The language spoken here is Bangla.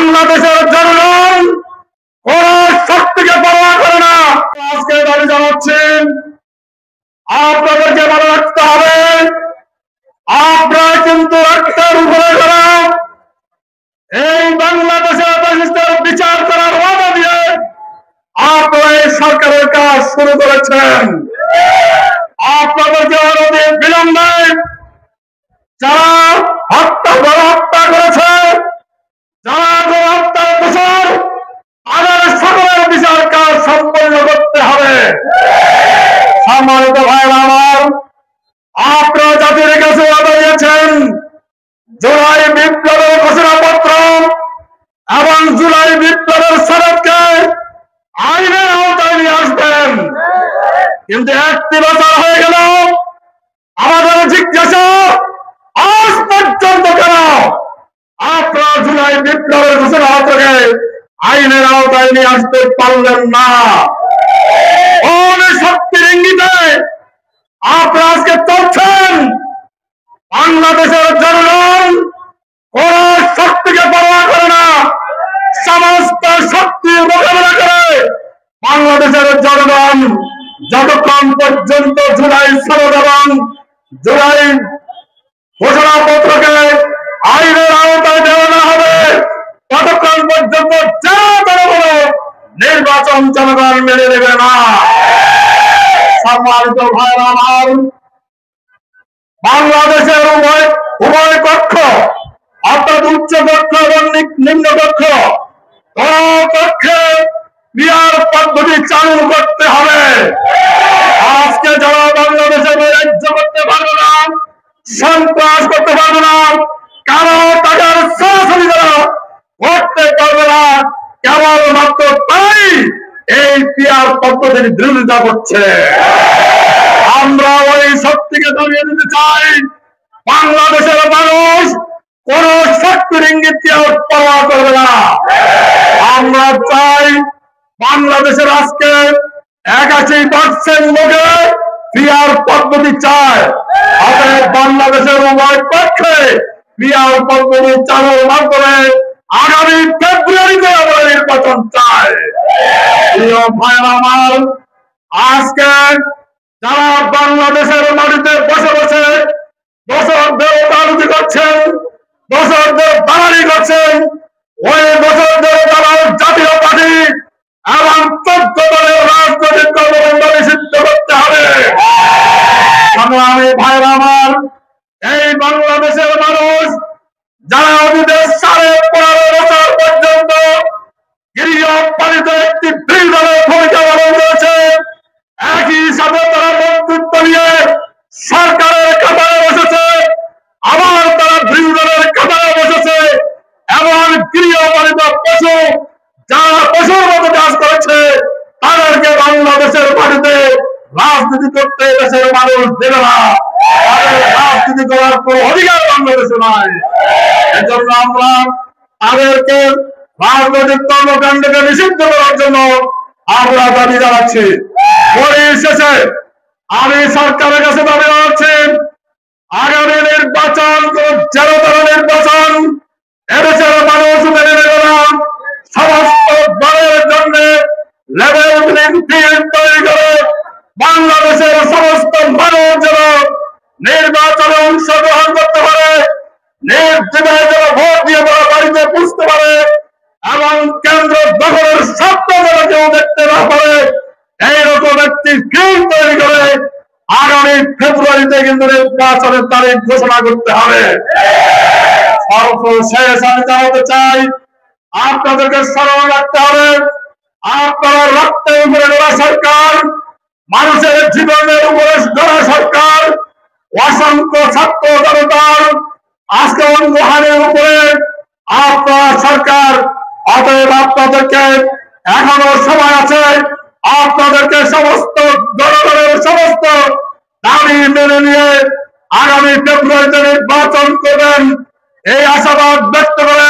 বাংলাদেশের জনগণ কোন শক্তিকে পরোয়া করে না। আজকে দাবি জানাচ্ছেন, আপনাদেরকে মনে রাখতে হবে, আপনারা কিন্তু রক্তের উপরে যারা এই বাংলাদেশের ফ্যাসিস্টের বিচার করার ওয়াদা দিয়ে আপনারা এই সরকারের কাজ শুরু করেছেন। আপনাদেরকে অনতি বিলম্বে যারা হত্যা করেছে, যারা হত্যার দোষর, তাদের সকলের বিচার কাজ সম্পন্ন করতে হবে। সম্মানিত ভাইরা আমার, আপনারা জাতির কাছে ওয়াদা দিয়েছেন জুলাই বিপ্লবের ঘোষণাপত্র এবং জুলাই বিপ্লবের সনদকে আইনের আওতায় নিয়ে আসবেন, কিন্তু 1 বছর হয়ে গেল। আমাদের জিজ্ঞাসা, আজ পর্যন্ত কেন আপনারা জুলাই বিপ্লবের ঘোষণাপত্রকে আইনের আওতায় নিয়ে আসতে পারলেন না? কোন শক্তির ইঙ্গিতে আপনারা আজকে চলছেন? বাংলাদেশের জনগণ কোন শক্তিকে পরোয়া করে না, সমস্ত শক্তির মোকাবেলা করে বাংলাদেশের জনগণ যতক্ষণ পর্যন্ত জুলাই সনদ এবং জুলাই ঘোষণাপত্রকে আইনের আওতায় দেওয়া না হবে, ততক্ষণ পর্যন্ত নির্বাচন জনগণ মেনে নেবে না। সম্মানিত ভাইরা আমার, বাংলাদেশের উভয় কক্ষ অর্থাৎ উচ্চ কক্ষ এবং নিম্ন কক্ষ কক্ষে বিয়ার পদ্ধতি চালু করতে হবে। আজকে যারা বাংলাদেশের রাজ্য করতে পারবে না, সন্ত্রাস করতে পারবে না, কারো টাকার সরাসরি যারা করতে পারবে না, কেবলমাত্র তাই এই পিয়ার পদ্ধতির বিরোধিতা করছে। আমরা ওই শক্তিকে দাঁড়িয়ে দিতে চাই। বাংলাদেশের মানুষ কোন শক্তির ইঙ্গিতকে পরোয়া করবে না। আমরা চাই বাংলাদেশের আজকে 81% লোকে পিয়ার পদ্ধতি চায়। অতএব বাংলাদেশের উভয় পক্ষে পিয়ার পদ্ধতি চালুর মাধ্যমে আগামী ফেব্রুয়ারিতে আমরা নির্বাচন চাই। প্রিয় ভাইরা আমার, আজকে যারা বাংলাদেশের মাটিতে বসে বসে দোষরদের রাজনীতি করছেন, দোষরদের দালালি করছেন, ওই দোষরদের দালাল জাতীয় পার্টি এবং 14 দলের রাজনৈতিক কর্মকাণ্ড নিষিদ্ধ করতে হবে। সংগ্রামী ভাইরা আমার, এই বাংলাদেশের মানুষ যারা অতীতের 15.5 বছর পর্যন্ত গৃহপালিত একটি বিরোধী ভূমিকা পালন করেছে, একই সাথে তারা নেতৃত্ব নিয়ে সরকারের কাতারে বসেছে, আবার তারা বিরোধীদের কাতারে বসেছে এবং গৃহপালিত পশু যারা পশুর মতো কাজ করেছে তাদেরকে বাংলাদেশের মাটিতে রাজনীতি করতে দেশের মানুষ দেবে না। তাদের রাজনীতি করার কোন অধিকার বাংলাদেশে নাই। এজন্য আমরা তাদেরকে রাজনৈতিক কর্মকাণ্ডকে নিষিদ্ধ করার জন্য আমরা দাবি জানাচ্ছি। পরিশেষে আমি সরকারের কাছে দাবি জানাচ্ছি, আগামী নির্বাচন কোন জেরোতর নির্বাচন এদেশের মানুষ মেনে নেবে না। সমস্ত দলের জন্য লেভেল প্লেইং ফিল্ড তৈরি করে বাংলাদেশের সমস্ত মানুষ যেন নির্বাচনে অংশগ্রহণ করতে পারে, নির্দ্বিধায় যেন ভোট দিয়ে তারা বাড়িতে বুঝতে পারে এবং কেন্দ্র দখলের স্বপ্ন যেন কেউ দেখতে না পারে, এইরকম একটি ফিল্ড তৈরি করে আগামী ফেব্রুয়ারিতে কিন্তু নির্বাচনের তারিখ ঘোষণা করতে হবে। সর্বশেষ আমি জানাতে চাই, আপনাদেরকে স্মরণ রাখতে হবে, আপনারা রক্তের উপরে গড়া সরকার, মানুষের জীবনের উপরে গড়া সরকার, অসংখ্য ছাত্র জনতার আজকে অঙ্গহানির উপরে আপনার সরকার। অতএব আপনাদেরকে এখনো সময় আছে, আপনাদেরকে সমস্ত জনগণের সমস্ত দাবি মেনে নিয়ে আগামী ফেব্রুয়ারিতে নির্বাচন করবেন এই আশাবাদ ব্যক্ত করে